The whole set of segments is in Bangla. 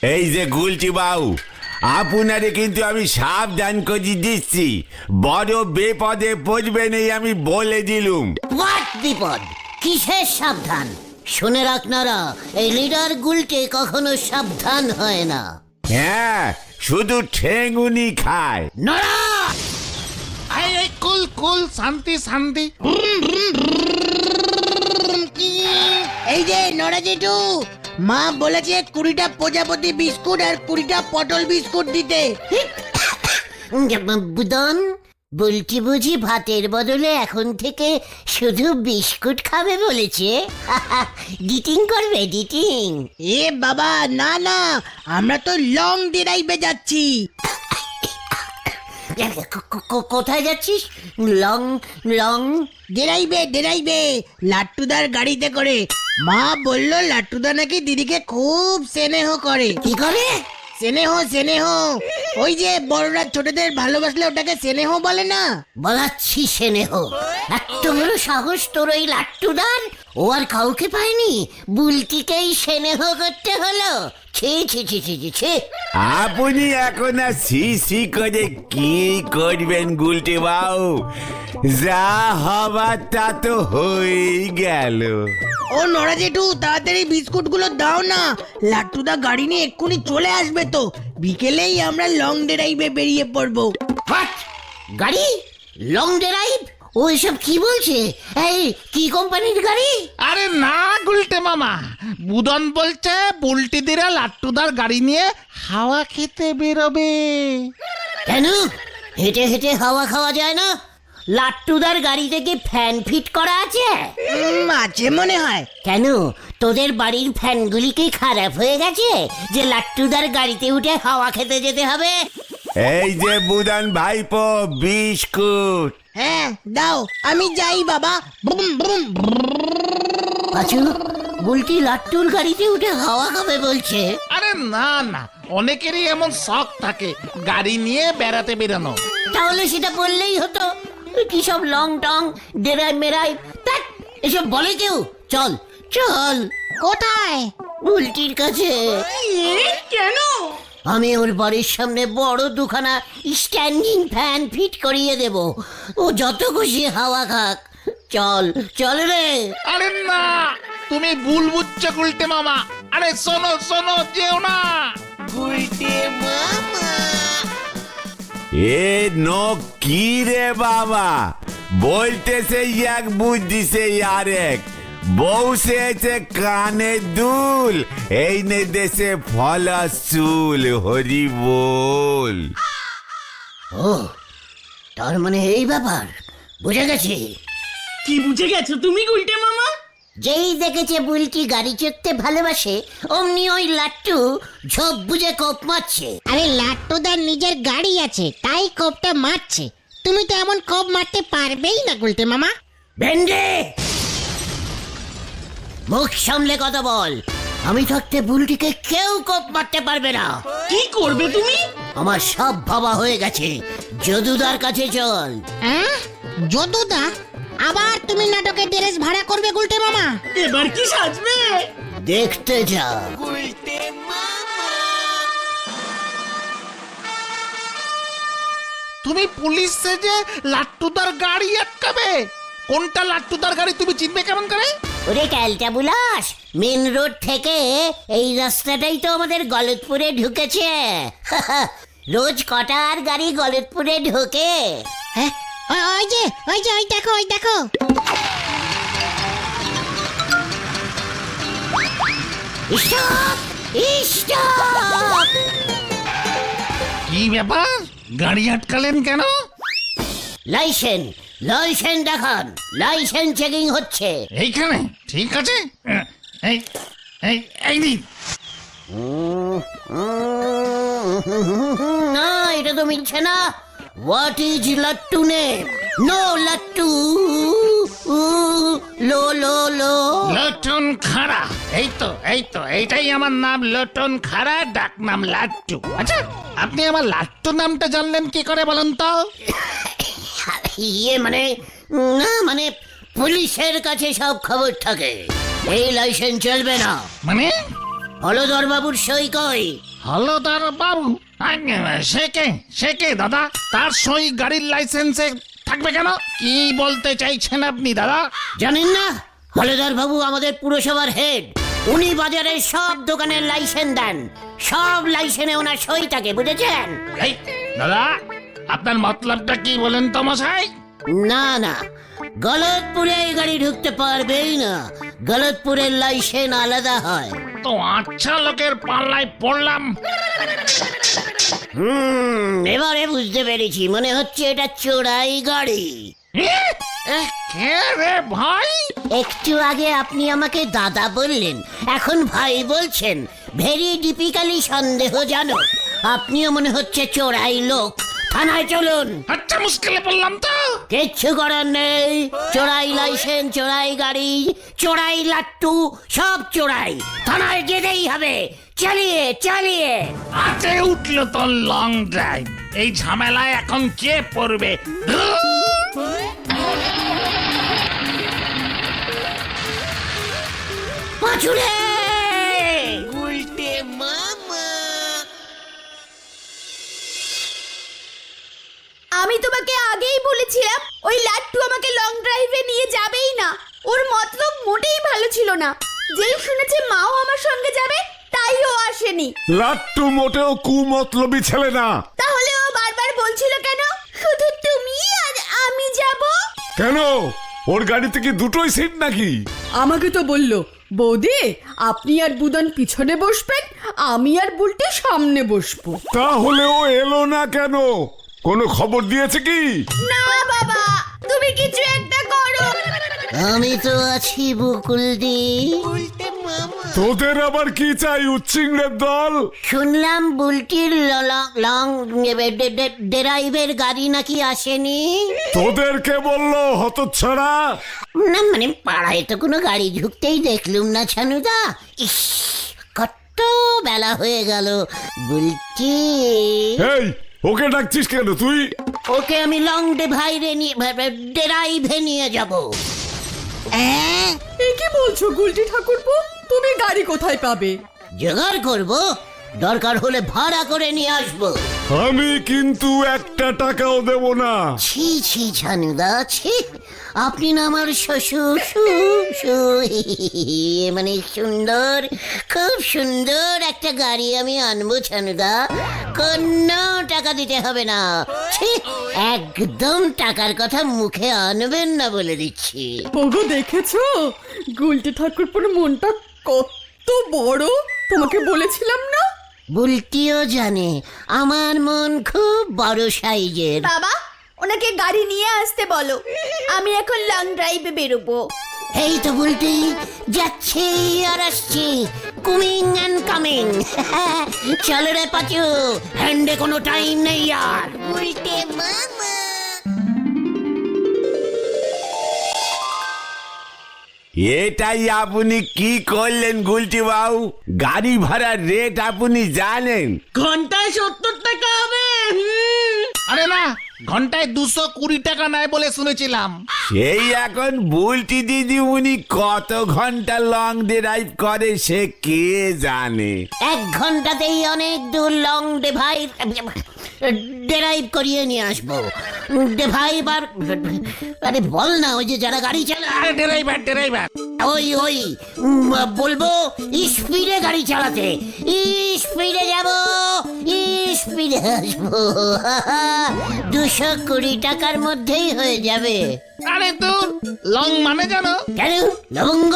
এই যে গুলটি বাবু, আপনারে কিন্তু আমি সাবধান করে দিচ্ছি, বড় বিপদে পড়বেন এই আমি বলে দিলুম। হোয়াট বিপদ? কিসের সাবধান? শুনে রাখ নারা, এই লিডার গুলটে কখনো সাবধান হয় না। হ্যাঁ, শুধু ঠেঙ্গুনি খায়। নরা! এই কুল কুল, শান্তি শান্তি। এই যে নড়া জেঠু, মা বলেছে 20টা প্রজাপতি বিস্কুট আর 20টা পটল বিস্কুট দিতে। বুদন, বলছি বুঝি ভাতের বদলে এখন থেকে শুধু বিস্কুট খাবে বলেছে? ডিটিং করবে, ডিটিং? এ বাবা না না, আমরা তো লং ড্রাইভে যাচ্ছি। কোথায় যাচ্ছিস? লং লং ড্রাইভে লাট্টুদার গাড়িতে করে। মা বললো লাট্টুদা নাকি দিদিকে খুব স্নেহ করে। কি করে? স্নেহ ওই যে বড়রা ছোটদের ভালোবাসলে ওটাকে স্নেহ বলে না? বলাচ্ছি স্নেহ। এত বড় সাহস তোর ওই লাট্টুদার! ও আর কাউকে পায়নি, বুলটিকেই স্নেহ করতে হলো। ছি ছি ছি ছি ছি। আপনি এখন আর সি করে কি করবেন গুলটি বাবু? যা হবার তা তো হয়ে গেল। ও নড়া জেঠু, তাড়াতাড়ি বিস্কুট গুলো দাও না, লাট্টুদা গাড়ি নিয়ে এক্ষুনি চলে আসবে তো। বিকেলেই আমরা লং ড্রাইভে বেরিয়ে পড়বো। হোয়াট? গাড়ি? Long drive? ও এসব কি বলছে? এই কি কোম্পানির গাড়ি? আরে না গুলটে মামা, বুদন বলছে বুলটিদিরা লাট্টুদার গাড়ি নিয়ে হাওয়া খেতে বেরোবে। কেন? হেঁটে হেঁটে হাওয়া খাওয়া যায় না? লাট্টুদার গাড়িতে কি ফ্যান ফিট করা আছে? আছে মনে হয়। কেন, তোদের বাড়ির ফ্যানগুলি কি খারাপ হয়ে গেছে যে লাট্টুদার গাড়িতে উঠে হাওয়া খেতে যেতে হবে? এই যে বুদান ভাইপো, বিস্কুট। হ্যাঁ দাও, আমি যাই বাবা। বুম বুম। পাঁচু, বুলটি লাট্টুর গাড়িতে উঠে হাওয়া খাবে বলছে। আরে না না, অনেকেরই এমন শখ থাকে গাড়ি নিয়ে বেড়াতে বেরোনো। তাহলে সেটা বললেই হতো। কি সব লং টং ডেরাই মেরাই, ধ্যাৎ, এসব বলে কেউ? চল চল। কোথায়? বুলটির কাছে। কেন? আমি ওর বাড়ির সামনে বড় দুখানা স্ট্যান্ডিং ফ্যান ফিট করিয়ে দেব, ও যত খুশি হাওয়া খাক। চল চল রে। আরে না, তুমি ভুল বুঝছো গুলটে মামা। আরে শোনো শোনো, যেও না। এ নো কি রে বাবা, বলতেছে এক বুঝিছে আরেক। বউ সেছে কানে দুল, এই নে দেশে ফলা চুল, হরি বল। ও, তার মানে এই ব্যাপার, বুঝে গেছি। কি বুঝে গেছো তুমি গুলটে মামা? যেই দেখেছে বুলটি গাড়ি চড়তে ভালোবাসে, অমনি ওই লাট্টু ঝোপ বুঝে কোপ মারছে। আরে লাট্টুদার নিজের গাড়ি আছে, তাই কোপটা মারছে। তুমি তো এমন কোপ মারতে পারবেই না গুলটে মামা। ভেন্ডে, মুখ সামলে কথা বল। আমি থাকতে বুলটিকে কেউ কোপ মারতে পারবে না। কি করবে তুমি? আমার সব ভাবা হয়ে গেছে, যদুদার কাছে চল। হ্যাঁ, যদুদা? আবার তুমি নাটকের ড্রেস ভাড়া করবে গুলটে মামা? এবার কি সাজবে? দেখতে যা। তুমি পুলিশ সেজে লাট্টুদার গাড়ি আটকাবে? কোনটা লাট্টুদার গাড়ি তুমি চিনবে কেমন করে? ওরে ক্যালটা বুলাস, মেন রোড থেকে এই রাস্তাটাই তো আমাদের গলতপুরে ঢুকেছে। রোজ কটার গাড়ি গলতপুরে ঢোকে? হ্যাঁ, ওই দেখো। স্টপ! স্টপ! কি ব্যাপার, গাড়ি আটকালেন কেন? লাইসেন্স দেখান। লাইসেন্স চেকিং হচ্ছে। এইখানে? ঠিক আছে, এই এই এই দিন। না, এটা তো মিলছে না। What is Lattu name? No Lattu, লো লো লো। লটন খাড়া। এই তো এইটাই আমার নাম, লটন খাড়া, ডাক নাম লাট্টু। আচ্ছা, আপনি আমার লাট্টু নামটা জানলেন কি করে বলেন তো? ইয়ে মানে, না মানে পুলিশের কাছে সব খবর থাকে। এই লাইসেন্স চলবে না। মানে? হলদর বাবুর সই কই? হলদার বাবু সে কে দাদা? তার সই গাড়ির লাইসেন্সে থাকবে কেন? কি বলতে চাইছেন আপনি দাদা? জানেন না, হলদার বাবু আমাদের পুরসভার হেড। উনি বাজারের সব দোকানের লাইসেন্স দেন, সব লাইসেন্সে ওনার সই থাকে, বুঝেছেন? এই দাদা, আপনার মতলবটা কি বলেন তো মশাই? না না, গলতপুরে এই গাড়ি ঢুকতে পারবেই না, গলতপুরের লাইসেন্স আলাদা হয়। তো আচ্ছা লোকের পাল্লায় পড়লাম। এবারে বুঝতে পেরেছি, মনে হচ্ছে এটা চোরাই গাড়ি। কে রে ভাই? একটু আগে আপনি আমাকে দাদা বললেন, এখন ভাই বলছেন। ভেরি ডিপিক্যালি সন্দেহজনক। আপনিও মনে হচ্ছে চোরাই লোক। থানায় চলুন। আচ্ছা, মুশকিলে পড়লাম তো। কিচ্ছু করার নেই। চোরাই লাইসেন্স, চোরাই গাড়ি, চোরাই লাট্টু, সব চোরাই। থানায় যেতেই হবে। চালিয়ে চালিয়ে হাতে উঠলো তো লং ড্রাইভ। এই ঝামেলায় এখন কে পড়বে? পাঁচুরে আমি তোমাকে আগেই বলেছিলাম ওই লাট্টু আমাকে লং ড্রাইভে নিয়ে যাবেই না। ওর মতলব মোটেই ভালো ছিল না। যেই শুনেছে মাও আমার সঙ্গে যাবে, তাই ও আসেনি। লাট্টু মোটেও কুমতলবী ছেলে না। তাহলে ও বারবার বলছিল কেন শুধু তুমি আর আমি যাব? কেন, ওর গাড়িতে কি দুটোই সিট নাকি? আমাকে তো বললো, বৌদি আপনি আর বুদন পিছনে বসবেন, আমি আর বুলটি সামনে বসবো। তাহলে ও এলো না কেন? কোনো খবর দিয়েছে কি? না বাবা, তুমি কিছু একটা করো। আমি তো আছি বকুলদি। তোদের আবার কি চাই উচ্চিংড়ের দল? শুনলাম বুলটির লং ড্রাইভের গাড়ি নাকি আসেনি। তোদেরকে বললো হতচ্ছাড়া? না মানে পাড়ায় তো কোনো গাড়ি ঢুকতেই দেখলুম না ছানুদা। ইস, কত বেলা হয়ে গেল। বুলটি, এই ওকে ডাকছিস কেন তুই? ওকে আমি লং ড্রাইভে নিয়ে যাব। এ কি বলছো গুলটি ঠাকুরপো, তুমি গাড়ি কোথায় পাবে? জোগাড় করব, দরকার হলে ভাড়া করে নিয়ে আসবো। আমি কিন্তু একটা টাকাও দেব না। ছি ছি ছানুদা, ছি। আপনি না আমার শ্বশুর, মানে সুন্দর, খুব সুন্দর একটা গাড়ি আমি আনবো ছানুদা। কোনো টাকা দিতে হবে না। ছি, একদম টাকার কথা মুখে আনবেন না বলে দিচ্ছি। ওগো দেখেছো গুলটি ঠাকুরপোর মনটা কত বড়, তোমাকে বলেছিলাম না? বুলটিও জানে আমার মন খুব বড় সাইজের। বাবা, ওনাকে গাড়ি নিয়ে আসতে বলো, আমি এখন লং ড্রাইভে বেরোবো। এই তো বুলটি যাচ্ছি আর আসছি, কুমিং অ্যান্ড কামিং। চলো রে পাচু, হ্যান্ডে কোনো টাইম নেই আর। উল্টে মামা। এটাই আপনি কি করলেন গুলটি বাবু? গাড়ি ভাড়ার রেট আপনি জানেন? ঘন্টায় 70 টাকা হবে। আরে না, ঘন্টায় 220 টাকা নেয় বলে শুনেছিলাম। সেই এখন বুলটি দিদিমণি কত ঘন্টা লং ড্রাইভ করে সে কে জানে। 1 ঘন্টাতেই অনেক দূর লং ড্রাইভ করিয়ে নিয়ে আসবো। ড্রাইভ আর আরে বল না, ওই যে যারা গাড়ি চালায়। আরে ড্রাইভার ওই বলবো স্পিডে গাড়ি চালাতে। স্পিডে যাব, স্পিডে আসবো। 220 টাকার মধ্যেই হয়ে যাবে। আরে তুই লং মানে জানো? কেন লবঙ্গ?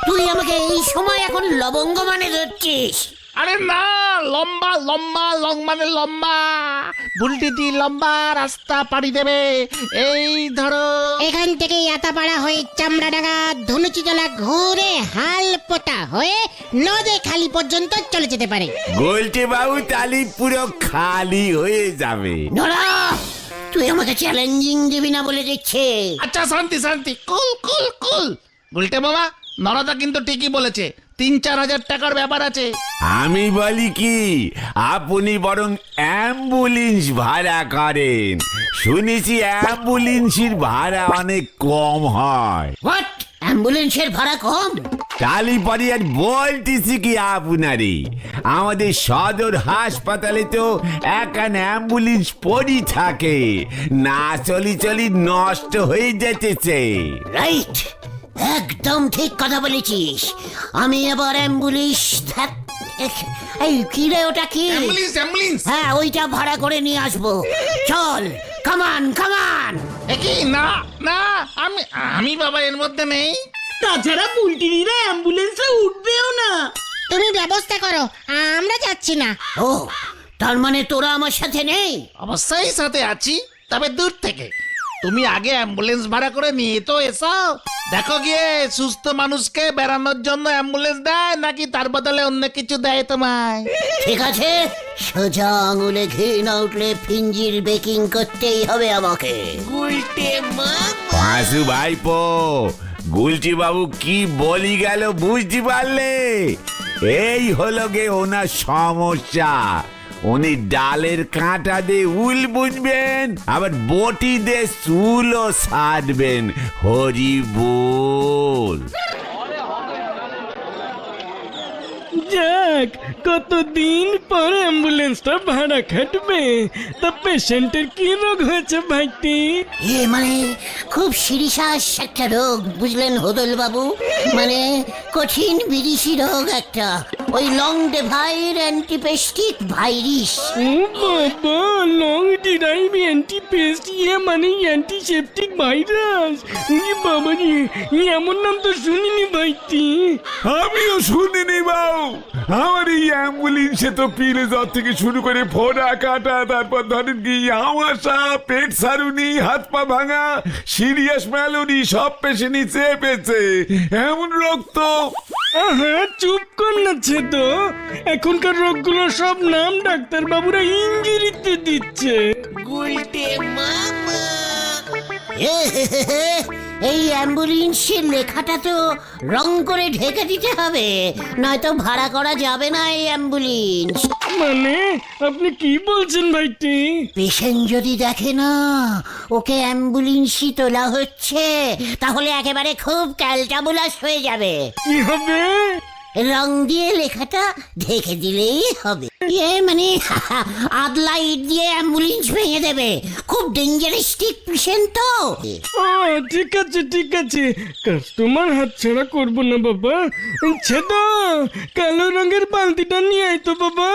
তুই আমাকে এই সময় এখন লবঙ্গ মানে ধরছিস? আরে না, লম্বা লং মানে লম্বা। বুলটিটি লম্বা রাস্তা পাড়ি দেবে। এই ধরো এখান থেকে আতাপাড়া হয়ে চামড়াডাঙ্গা ধনুচিতলা ঘুরে হালপোতা হয়ে নদে খালি পর্যন্ত চলে যেতে পারে। গুলটি বাবু তালি পুরো খালি হয়ে যাবে। নোরা, তুই আমাকে চ্যালেঞ্জিং দিবি না বলে দিচ্ছে। আচ্ছা শান্তি, কুল। গুলটে মামা, নরদা কিন্তু ঠিকই বলেছে, 3-4 হাজার টাকার ব্যাপার আছে। আমি বলি কি, আপনি বরং অ্যাম্বুলেন্স ভাড়া করেন। শুনেছি অ্যাম্বুলেন্সের ভাড়া অনেক কম হয়। হোয়াট? অ্যাম্বুলেন্সের ভাড়া কম? তালিপরে আর বলতেছি কি আপনারে, আমাদের সদর হাসপাতালে তো একান অ্যাম্বুলেন্স পড়ি থাকে, না চলি নষ্ট হয়ে যেতেছে। রাইট, একদম ঠিক কথা বলেছিস। আমি এবার অ্যাম্বুলেন্স, এই কি রে ওটা কি? অ্যাম্বুলেন্স হ্যাঁ, ওইটা ভাড়া করে নিয়ে আসবো। চল, কামান কামান। কি? না না, আমি বাবা এর মধ্যে নেই। তাছাড়া বুলটিরা অ্যাম্বুলেন্সে উঠবেও না। তুমি ব্যবস্থা করো, আমরা যাচ্ছি না। ও, তার মানে তোরা আমার সাথে নেই? অবশ্যই সাথে আছি, তবে দূর থেকে। তুমি আগে অ্যাম্বুলেন্স ভাড়া করে নিয়ে তো এসো। দেখো গিয়ে সুস্থ মানুষকে বেড়ানোর জন্য অ্যাম্বুলেন্স দেয় নাকি তার বদলে অন্য কিছু দেয় তোমায়। ঠিক আছে, সোজা আঙুলে ঘি না উঠলে ফিঞ্জির বেকিং করতেই হবে আমাকে। পাঁচু ভাইপো, গুলটি বাবু কি বলি গেল বুঝতে পারলে? এই হলো গে ওনার সমস্যা। উনি ডালের কাঁটা দিয়ে উল বুঝবেন, আবার বটি দিয়ে চুলও ছাড়বেন। হরি বল। যাক, কতদিন পর অ্যাম্বুলেন্সটা ভাড়া খাটবে। তা পেশেন্টের কি রোগ হয়েছে ভাইটি? মানে খুব সিরিয়াস একটা রোগ, বুঝলেন হদল বাবু। মানে কঠিন বিদেশি রোগ একটা, ওই লং ডেভাইড অ্যান্টিপেস্টিক ভাইরাস। ও বাবা, লং ডিরাইভ অ্যান্টিপেস্ট, মানে অ্যান্টিসেপটিক ভাইরাস। বাবা রে, এমন নাম তো শুনিনি ভাইটি। আমিও শুনিনি বাবু। আমার এই অ্যাম্বুলেন্সে তো পিলে জ্বর থেকে শুরু করে ফোড়া কাটা, তারপর ধরেন কি আমাশা, পেট সারুনি, হাত পা ভাঙা, সিরিয়াস ম্যালোডি সব পেশেন্টই চেপেছে। এমন রোগ তো। আহা, চুপ কর না তো। এখনকার রোগগুলো সব নাম ডাক্তার বাবুরা ইঞ্জিরিতে দিচ্ছে। এই অ্যাম্বুলেন্সের লেখাটা তো রং করে ঢেকে দিতে হবে, নয়তো ভাড়া করা যাবে না এই অ্যাম্বুলেন্স। মানে আপনি কি বলছেন ভাইটি? পেশেন্ট যদি দেখে না ওকে অ্যাম্বুলেন্সই তোলা হচ্ছে, তাহলে একেবারে খুব ক্যালটাবুলাস হয়ে যাবে। কি হবে? রং দিয়ে লেখাটা ঢেকে দিলেই হবে। মানে আদলা ইট দিয়ে অ্যাম্বুলেন্স ভেঙে দেবে, খুব ডেঞ্জারাস্টিক পেশেন্ট তো। ও ঠিক আছে ঠিক আছে, কাস্টমার হাতছাড়া করবো না বাবা। ছেদা, কালো রঙের বালতিটা নিয়ে আয় তো বাবা।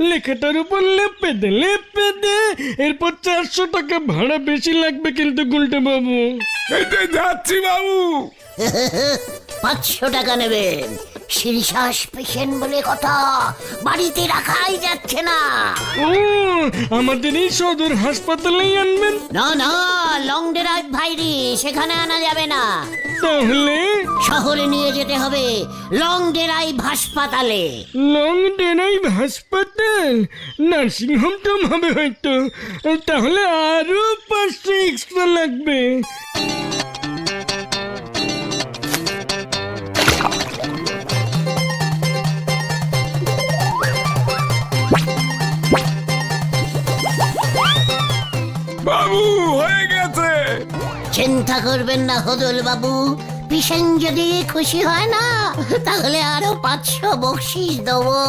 লেখাটার উপর লেপে দে। এরপর 400 টাকা ভাড়া বেশি লাগবে কিন্তু গুলটে বাবু। যাচ্ছি বাবু। 500 টাকা নেবেন। সিরিয়াস পেশেন্ট বলে কথা, বাড়িতে রাখাই যাচ্ছে না। ও, আমাদের এই সদর হাসপাতালেই আনবেন? না, লং ড্রাইভ ভাইরি সেখানে আনা যাবে না। তাহলে শহরে নিয়ে যেতে হবে, লং ড্রাইভ হাসপাতালে। লং ড্রাইভ হাসপাতাল? নার্সিং হোম টম হবে হয়তো। তাহলে আরো 500 এক্সট্রা লাগবে। বাবু হয়ে গেছে। চিন্তা করবেন না হদল বাবু, পেশেন্ট যদি খুশি হয় না তাহলে আরো 500 বকশিস দেবো।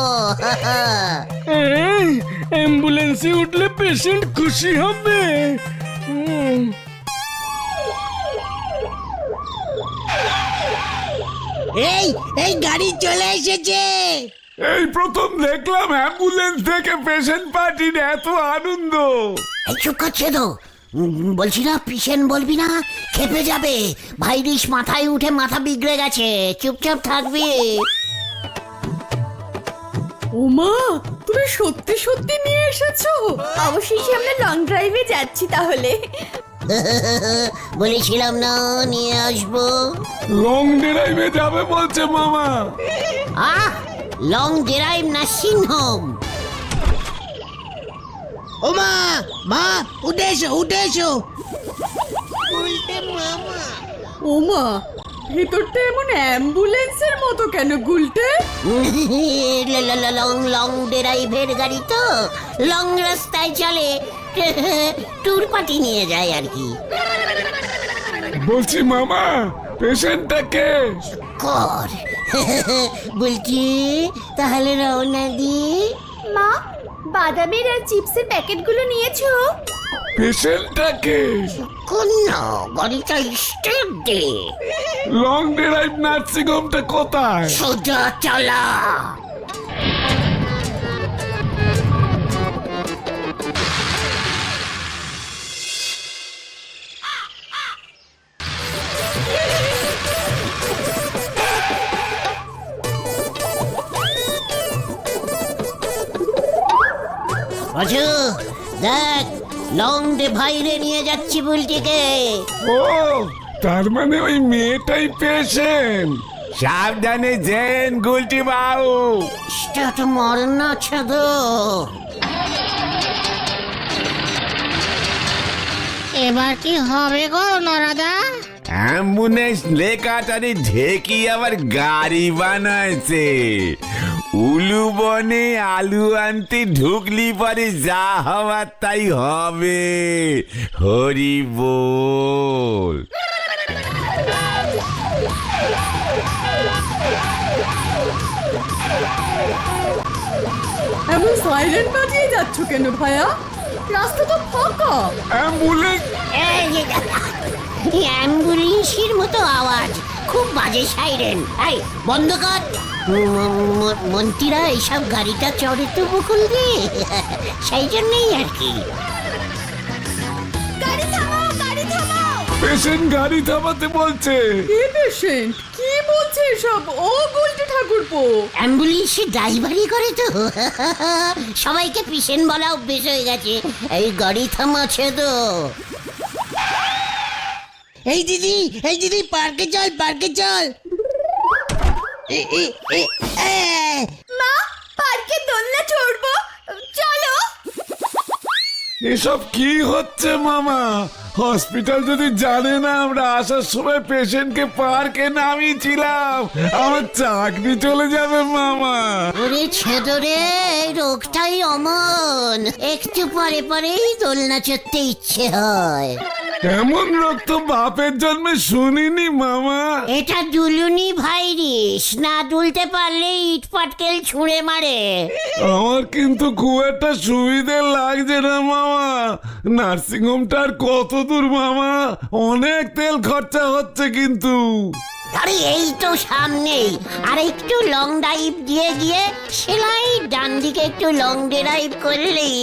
অ্যাম্বুলেন্সে উঠলে পেশেন্ট খুশি হবে? এই গাড়ি চলে এসেছে। এই প্রথম দেখলাম অ্যাম্বুলেন্স থেকে পেশেন্ট পার্টির এত আনন্দ। এই চুপ করছে তো, বলছি না পেশেন্ট বলবি না, খেপে যাবে। ভাইরিস মাথায় উঠে মাথা বিগড়ে গেছে, চুপচাপ থাকবি। ওমা, তুমি সত্যি সত্যি নিয়ে এসেছো? অবশেষে আমরা লং ড্রাইভে যাচ্ছি তাহলে। বলেছিলাম না নিয়ে আসবো। লং ড্রাইভে যাবে বলছে মামা। Long drive nursing home. ও মা, উঠে এসো। ওমা, ভেতরটা এমন অ্যাম্বুলেন্সের মতো কেন গুলটে? লং ড্রাইভের গাড়ি তো, লং রাস্তায় চলে, ট্যুর পার্টি নিয়ে যায় আর কি। বলছি মামা, পেশেন্টটাকে কর, বলছি তাহলে রওনা দি। মা বাদামের আর চিপসের প্যাকেটগুলো নিয়েছো? পেশেন্টটাকে কোন না গাড়িটা স্টার্ট দে। লং ড্রাইভ নার্সিং হোমটা কোথায়? সোজা চালা। বাজু দেখ লং ডে ভাইরে নিয়ে যাচ্ছি বুলটিকে। ও তার মানে ওই মেয়েটাই পেশেন্ট। সাবধানে যেন গুলটি বাবু। স্টার্ট মারনা ছাদো। এবার কি হবে গো নরাদা? অ্যাম্বুলেন্স লেখাটারে ঢেকি আবার গাড়ি বানাইছে। উলু বনে আলু আনতে ঢুকলি পরে যা হওয়ার তাই হবে। হরি বল। এমন সাইরেন বাজিয়ে যাচ্ছ কেন ভাইয়া? রাস্তা তো ফাঁকা। অ্যাম্বুলেন্স অ্যাম্বুলেন্সের মতো আওয়াজ, খুব বাজে সাইরেন। এই বন্ধ কর। মন্ত্রীরা এইসব গাড়িটা চড়ে তো বকুল দিয়ে, সেই জন্যই আর কি। গাড়ি থামাও, গাড়ি থামাও। পেশেন্ট গাড়ি থামাতে বলছে। কে পেশেন্ট? কি বলছে সব? ও গুলটে ঠাকুরপো। অ্যাম্বুলেন্সে ড্রাইভারি করে তো, সবাইকে পেশেন্ট বলা অভ্যেস হয়ে গেছে। এই গাড়ি থামাচ্ছে তো। এই দিদি পার্কে চল, পার্কে চল। মা পার্কে দোলনা চড়বো, চলো। এসব কি হচ্ছে মামা? হসপিটাল যদি জানে না আমরা আসার সময় পেশেন্টকে পার্কে নামিয়েছিলাম, আমার চাকরি চলে যাবে মামা। ওরে ছেদরে, এই রোগটাই অমন, একটু পরে পরেই দোলনা চড়তে ইচ্ছে হয়। এমন রোগ তো বাপের জন্মে শুনিনি মামা। এটা দুলুনি ভাইরিস, না দুলতে পারলে ইট পাটকেল ছুঁড়ে মারে। আমার কিন্তু খুব একটা সুবিধে লাগছে না মামা। নার্সিং হোমটা আর কত দূর মামা? অনেক তেল খরচা হচ্ছে কিন্তু। আরে এই তো সামনেই, আর একটু লং ড্রাইভ দিয়ে গিয়ে সেলাই ডান দিকে একটু লং ড্রাইভ করলেই।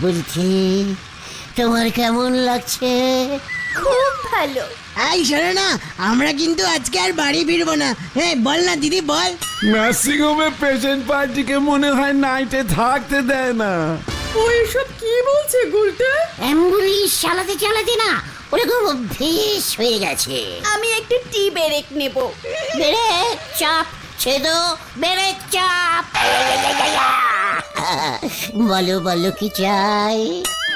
বলছি তোমার কেমন লাগছে? খুব ভালো। এই শোনো না, আমরা কিন্তু আজকে আর বাড়ি ফিরবো না। হ্যাঁ বল না দিদি, বল। নার্সিং হোমে পেশেন্ট পার্টিকে মনে হয় নাইটে থাকতে দেয় না। ও এসব কি বলছে গুলটে? অ্যাম্বুলেন্স চালাতে চালাতে না ওরকম অভ্যেস হয়ে গেছে। আমি একটু টি ব্রেক নেব। ব্রেক চাপ ছেদো, ব্রেক চাপ। বলো বলো কি চাই?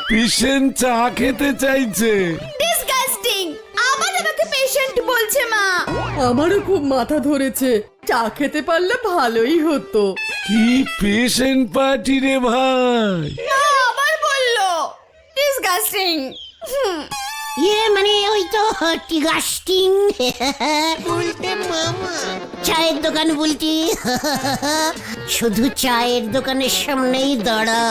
পেশেন্ট চা খেতে চাইছে। ডিসগাস্টিং, আবার আমাকে পেশেন্ট বলছে মা। আমারও খুব মাথা ধরেছে, চা খেতে পারলে ভালোই হতো। কি পেশেন্ট পার্টি রে ভাই? মা আবার বললো ডিসগাস্টিং। মানে ওই তো টিগাস্টিং। চায়ের দোকান বলছি, শুধু চায়ের দোকানের সামনেই দাঁড়া।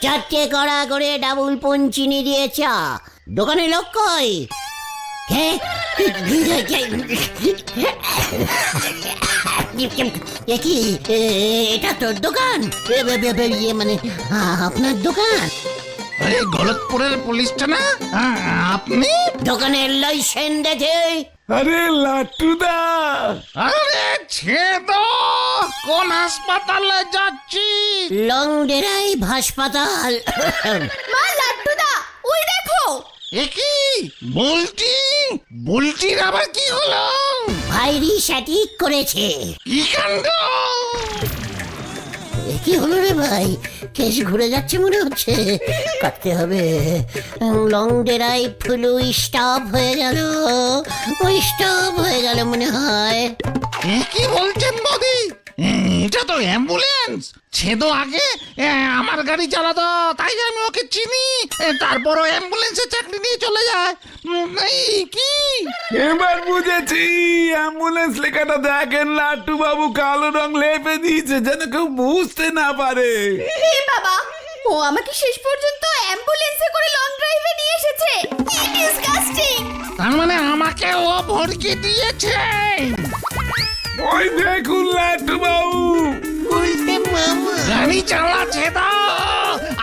চারটে কড়া করে ডাবল পঞ্চিনি দিয়ে চা। দোকানে লোক কই? কি এটা তোর দোকান? মানে আপনার দোকান? আরে গলতপুরের পুলিশটা না আপনি? দোকানের লাইসেন্স দেখে। আরে লাট্টুদা, আরে ছেদ, কোন হাসপাতালে যাচ্ছি? লং ড্রাইভ হাসপাতাল। মা লাট্টুদা ওই দেখো। কি বলটি? বলটির আবার কি হলো? ভাইরিস অ্যাটাক করেছে। কি কাণ্ড! কি হলো রে ভাই? কেস ঘুরে যাচ্ছে মনে হচ্ছে, কাটতে হবে। লং ড্রাইভ ফুলু স্টপ হয়ে গেল, ওই স্টপ হয়ে গেল মনে হয়। কি বলছেন বৌদি? এটা তো অ্যাম্বুলেন্স। ছেদো আগে আমার গাড়ি চালাতো, তাই আমি ওকে চিনি। তারপরও অ্যাম্বুলেন্সে চাকরি নিয়ে চলে যায়। এই কি এবার বুঝেছি, অ্যাম্বুলেন্স লেখাটা দেখেন লাট্টু বাবু কালো রং লেপে দিয়েছে যেন কেউ বুঝতে না পারে। হে বাবা, ও আমাকে শেষ পর্যন্ত অ্যাম্বুলেন্সে করে লং ড্রাইভে নিয়ে এসেছে। কি ডিসগাস্টিং! তার মানে আমাকে ও ভরকে দিয়েছে। ওই দেখুন লাট্টু বাবু, গাড়ি চালাচ্ছে তো,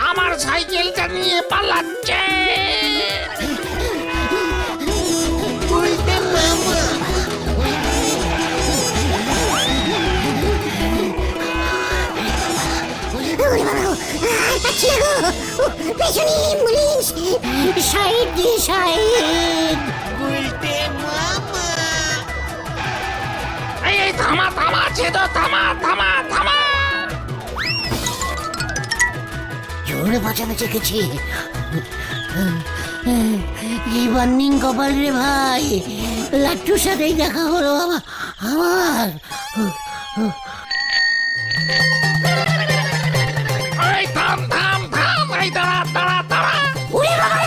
আমার সাইকেলটা নিয়ে পালাচ্ছে। পেছনে অ্যাম্বুলেন্স, সাইড দিয়ে সাইড। এই থামা থামা ছেদো, থামা থামা থামা। জোরে বাঁচাবে গেছি। কি বার্নিং কপাল রে ভাই, লাট্টুর সাথেই দেখা হলো আমার। এই থাম থাম থাম, এই দাঁড়া দাঁড়া দাঁড়া। ওরে বাবা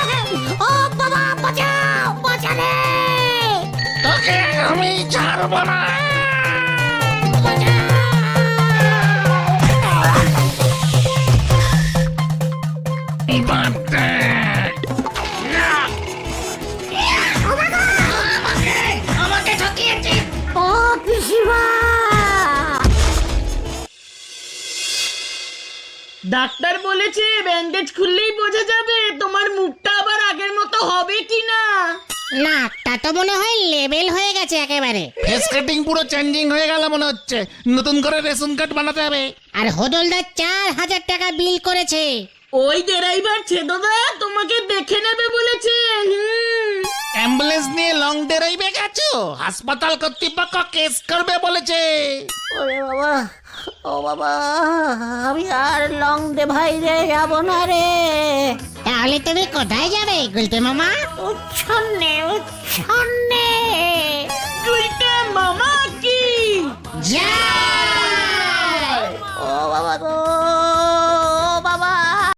রে! ও বাবা, বাঁচাও, বাঁচালে! তোকে আমি ছাড়বো না। আমাকে ঠকিয়েছে। ও পিসিমা! ডাক্তার বলেছে ব্যান্ডেজ খুললেই বোঝা যাবে তোমার মুখটা আবার আগের মতো হবে কিনা। না, তা তো মনে হয় লেভেল হয়ে গেছে একেবারে। ফেস কাটিং পুরো চেঞ্জিং হয়ে গেল মনে হচ্ছে। নতুন করে রেশন কার্ড বানাতে হবে। আর হদলদার 4000 টাকা বিল করেছে। ওই ড্রাইভার ছেদোদা তোমাকে দেখে নেবে বলেছে। অ্যাম্বুলেন্স নিয়ে লং ড্রাইভে গেছো, হাসপাতাল কর্তৃপক্ষ কেস করবে বলেছে। ওরে বাবা, ও বাবা, আমি আর লং দে ভাই রে যাব না রে। তাহলে তুমি কোথায় যাবে গুলতে মামা? উচ্ছন্নে উচ্ছন্নে। গুলটে মামা